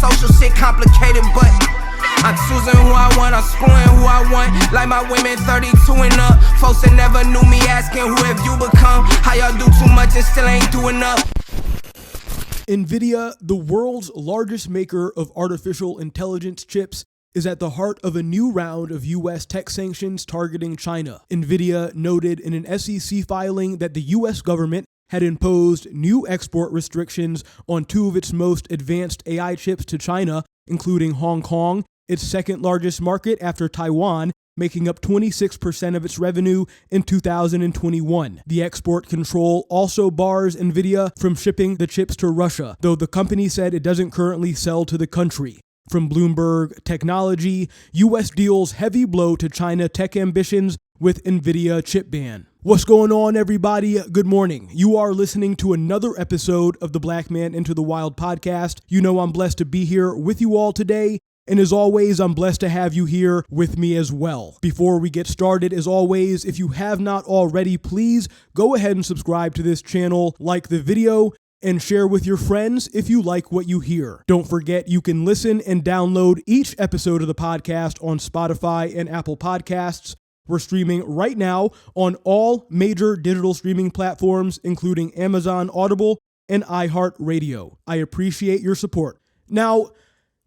social shit complicated, but I'm choosing who I want, I'm screwing who I want. Like my women 32 and up. Folks that never knew me asking who have you become. How y'all do too much and still ain't doing enough. NVIDIA, the world's largest maker of artificial intelligence chips, is at the heart of a new round of U.S. tech sanctions targeting China. NVIDIA noted in an SEC filing that the U.S. government had imposed new export restrictions on two of its most advanced AI chips to China, including Hong Kong, its second largest market after Taiwan, making up 26% of its revenue in 2021. The export control also bars NVIDIA from shipping the chips to Russia, though the company said it doesn't currently sell to the country. From Bloomberg Technology, U.S. deals heavy blow to China tech ambitions with NVIDIA chip ban. What's going on, everybody? Good morning. You are listening to another episode of the Black Man Into the Wild podcast. You know I'm blessed to be here with you all today. And as always, I'm blessed to have you here with me as well. Before we get started, as always, if you have not already, please go ahead and subscribe to this channel, like the video, and share with your friends if you like what you hear. Don't forget, you can listen and download each episode of the podcast on Spotify and Apple Podcasts. We're streaming right now on all major digital streaming platforms, including Amazon Audible and iHeartRadio. I appreciate your support. Now,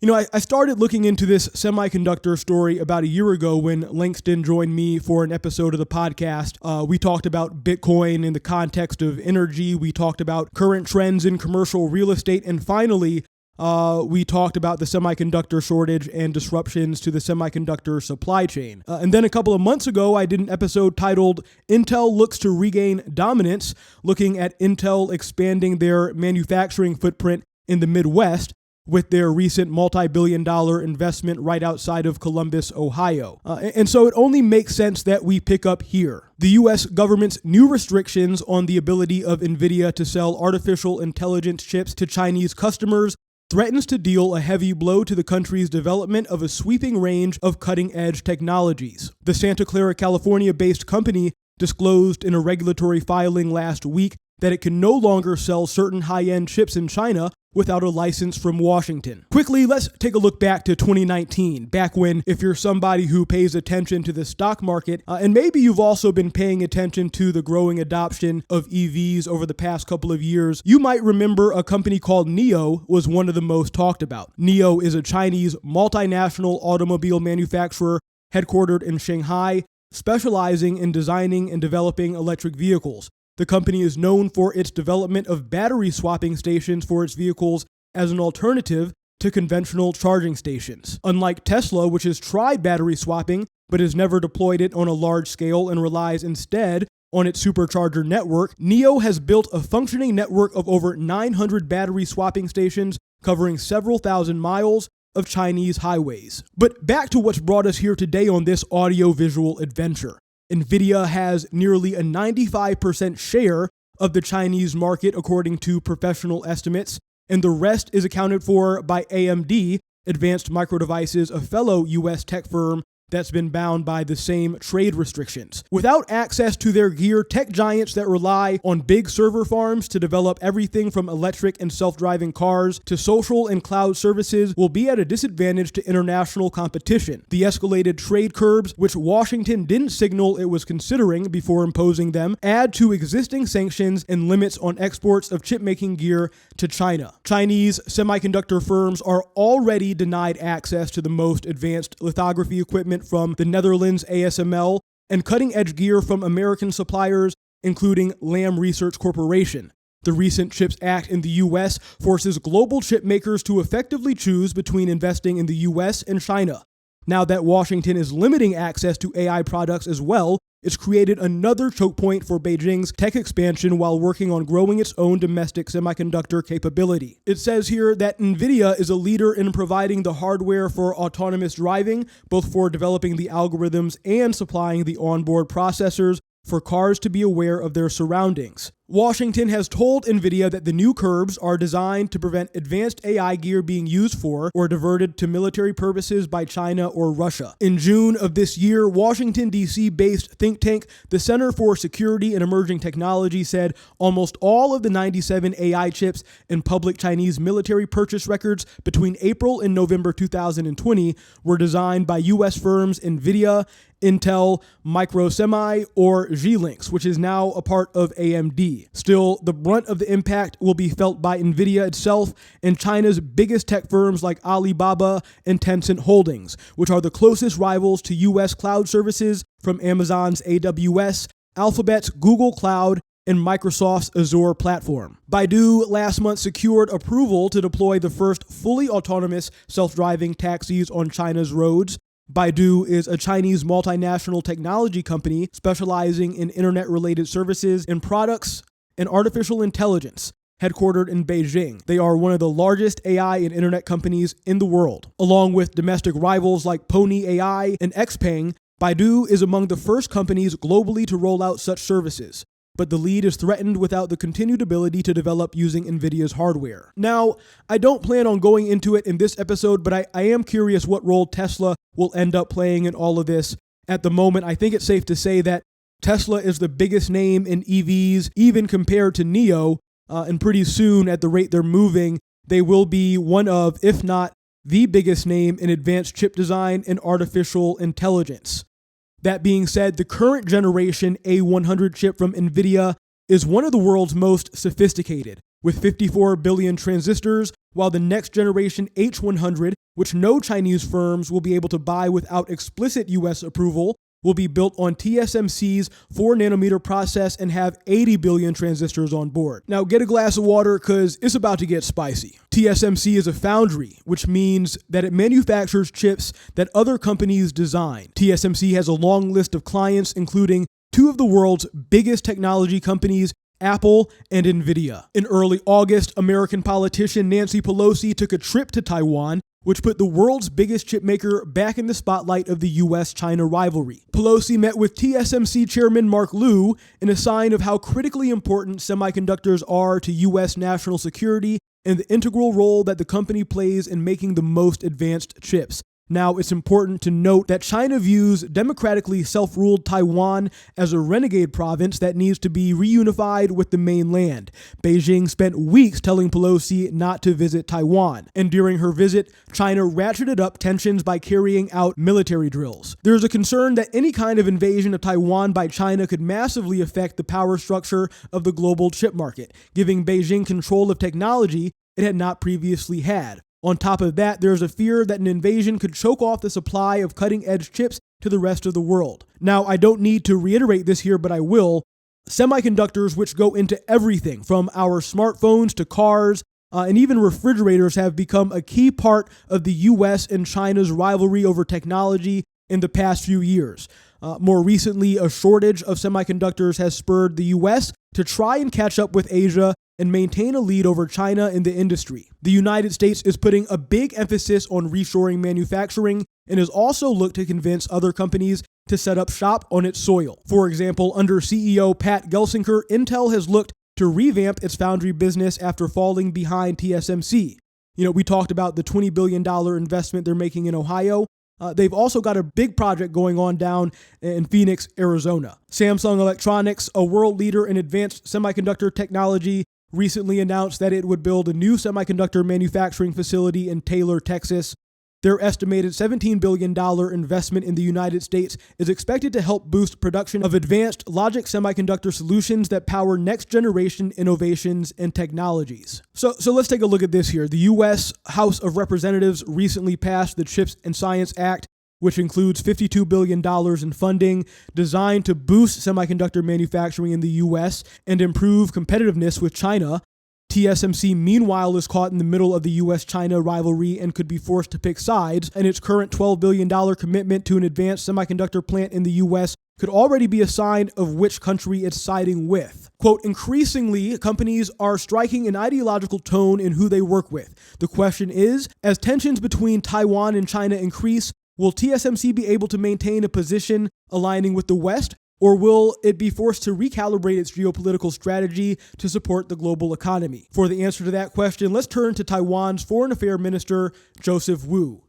I started looking into this semiconductor story about a year ago when Langston joined me for an episode of the podcast. We talked about Bitcoin in the context of energy. We talked about current trends in commercial real estate. And finally, we talked about the semiconductor shortage and disruptions to the semiconductor supply chain. And then a couple of months ago, I did an episode titled Intel Looks to Regain Dominance, looking at Intel expanding their manufacturing footprint in the Midwest with their recent multi-billion-dollar investment right outside of Columbus, Ohio. And so it only makes sense that we pick up here. The U.S. government's new restrictions on the ability of NVIDIA to sell artificial intelligence chips to Chinese customers threatens to deal a heavy blow to the country's development of a sweeping range of cutting-edge technologies. The Santa Clara, California-based company disclosed in a regulatory filing last week that it can no longer sell certain high-end chips in China without a license from Washington. Quickly, let's take a look back to 2019, back when, if you're somebody who pays attention to the stock market, and maybe you've also been paying attention to the growing adoption of EVs over the past couple of years, you might remember a company called NIO was one of the most talked about. NIO is a Chinese multinational automobile manufacturer headquartered in Shanghai, specializing in designing and developing electric vehicles. The company is known for its development of battery swapping stations for its vehicles as an alternative to conventional charging stations. Unlike Tesla, which has tried battery swapping but has never deployed it on a large scale and relies instead on its supercharger network, NIO has built a functioning network of over 900 battery swapping stations covering several thousand miles of Chinese highways. But back to what's brought us here today on this audio-visual adventure. NVIDIA has nearly a 95% share of the Chinese market, according to professional estimates, and the rest is accounted for by AMD, Advanced Micro Devices, a fellow U.S. tech firm that's been bound by the same trade restrictions. Without access to their gear, tech giants that rely on big server farms to develop everything from electric and self-driving cars to social and cloud services will be at a disadvantage to international competition. The escalated trade curbs, which Washington didn't signal it was considering before imposing them, add to existing sanctions and limits on exports of chip-making gear to China. Chinese semiconductor firms are already denied access to the most advanced lithography equipment from the Netherlands ASML and cutting-edge gear from American suppliers, including Lam Research Corporation. The recent CHIPS Act in the U.S. forces global chip makers to effectively choose between investing in the U.S. and China. Now that Washington is limiting access to AI products as well, it's created another choke point for Beijing's tech expansion while working on growing its own domestic semiconductor capability. It says here that NVIDIA is a leader in providing the hardware for autonomous driving, both for developing the algorithms and supplying the onboard processors for cars to be aware of their surroundings. Washington has told NVIDIA that the new curbs are designed to prevent advanced AI gear being used for or diverted to military purposes by China or Russia. In June of this year, Washington, D.C.-based think tank, the Center for Security and Emerging Technology, said almost all of the 97 AI chips in public Chinese military purchase records between April and November 2020 were designed by U.S. firms NVIDIA, Intel, Microsemi, or Xilinx, which is now a part of AMD. Still, the brunt of the impact will be felt by NVIDIA itself and China's biggest tech firms like Alibaba and Tencent Holdings, which are the closest rivals to U.S. cloud services from Amazon's AWS, Alphabet's Google Cloud, and Microsoft's Azure platform. Baidu last month secured approval to deploy the first fully autonomous self-driving taxis on China's roads. Baidu is a Chinese multinational technology company specializing in internet-related services and products and artificial intelligence, headquartered in Beijing. They are one of the largest AI and internet companies in the world. Along with domestic rivals like Pony AI and Xpeng, Baidu is among the first companies globally to roll out such services. But the lead is threatened without the continued ability to develop using NVIDIA's hardware. Now, I don't plan on going into it in this episode, but I am curious what role Tesla will end up playing in all of this. At the moment, I think it's safe to say that Tesla is the biggest name in EVs, even compared to NIO, and pretty soon, at the rate they're moving, they will be one of, if not the biggest name in advanced chip design and artificial intelligence. That being said, the current generation A100 chip from NVIDIA is one of the world's most sophisticated, with 54 billion transistors, while the next generation H100, which no Chinese firms will be able to buy without explicit US approval, will be built on TSMC's 4nm process and have 80 billion transistors on board. Now get a glass of water because it's about to get spicy. TSMC is a foundry, which means that it manufactures chips that other companies design. TSMC has a long list of clients, including two of the world's biggest technology companies, Apple and NVIDIA. In early August, American politician Nancy Pelosi took a trip to Taiwan, which put the world's biggest chipmaker back in the spotlight of the US-China rivalry. Pelosi met with TSMC chairman Mark Liu in a sign of how critically important semiconductors are to US national security and the integral role that the company plays in making the most advanced chips. Now, it's important to note that China views democratically self-ruled Taiwan as a renegade province that needs to be reunified with the mainland. Beijing spent weeks telling Pelosi not to visit Taiwan, and during her visit, China ratcheted up tensions by carrying out military drills. There's a concern that any kind of invasion of Taiwan by China could massively affect the power structure of the global chip market, giving Beijing control of technology it had not previously had. On top of that, there's a fear that an invasion could choke off the supply of cutting-edge chips to the rest of the world. Now, I don't need to reiterate this here, but I will. Semiconductors, which go into everything from our smartphones to cars, and even refrigerators, have become a key part of the US and China's rivalry over technology in the past few years. More recently, a shortage of semiconductors has spurred the US to try and catch up with Asia and maintain a lead over China in the industry. The United States is putting a big emphasis on reshoring manufacturing and has also looked to convince other companies to set up shop on its soil. For example, under CEO Pat Gelsinger, Intel has looked to revamp its foundry business after falling behind TSMC. We talked about the $20 billion investment they're making in Ohio. They've also got a big project going on down in Phoenix, Arizona. Samsung Electronics, a world leader in advanced semiconductor technology, recently announced that it would build a new semiconductor manufacturing facility in Taylor, Texas. Their estimated $17 billion investment in the United States is expected to help boost production of advanced logic semiconductor solutions that power next-generation innovations and technologies. So let's take a look at this here. The U.S. House of Representatives recently passed the CHIPS and Science Act, which includes $52 billion in funding designed to boost semiconductor manufacturing in the U.S. and improve competitiveness with China. TSMC, meanwhile, is caught in the middle of the U.S.-China rivalry and could be forced to pick sides, and its current $12 billion commitment to an advanced semiconductor plant in the U.S. could already be a sign of which country it's siding with. Quote, increasingly, companies are striking an ideological tone in who they work with. The question is, as tensions between Taiwan and China increase, will TSMC be able to maintain a position aligning with the West, Or will it be forced to recalibrate its geopolitical strategy to support the global economy? For the answer to that question, let's turn to Taiwan's Foreign Affairs Minister, Joseph Wu.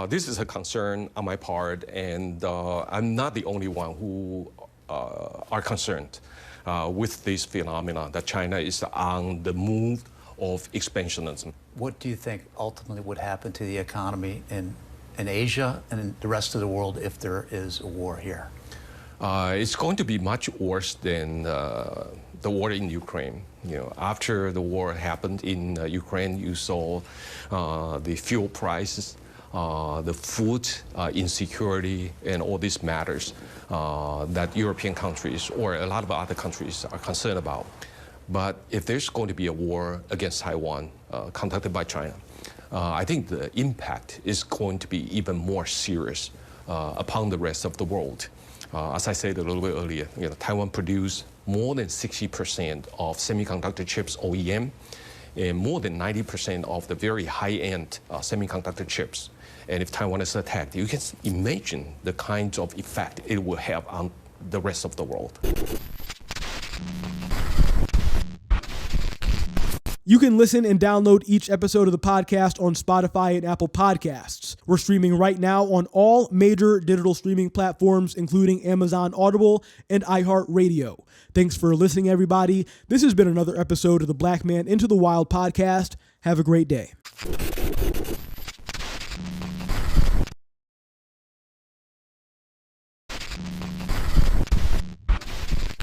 This is a concern on my part, and I'm not the only one who are concerned with this phenomenon that China is on the move of expansionism. What do you think ultimately would happen to the economy in Asia and in the rest of the world if there is a war here? It's going to be much worse than the war in Ukraine. You know, after the war happened in Ukraine, you saw the fuel prices, the food insecurity, and all these matters that European countries or a lot of other countries are concerned about. But if there's going to be a war against Taiwan conducted by China, I think the impact is going to be even more serious upon the rest of the world. As I said a little bit earlier, you know, Taiwan produced more than 60% of semiconductor chips OEM and more than 90% of the very high-end semiconductor chips. And if Taiwan is attacked, you can imagine the kinds of effect it will have on the rest of the world. You can listen and download each episode of the podcast on Spotify and Apple Podcasts. We're streaming right now on all major digital streaming platforms, including Amazon Audible and iHeartRadio. Thanks for listening, everybody. This has been another episode of the Black Man Into the Wild podcast. Have a great day.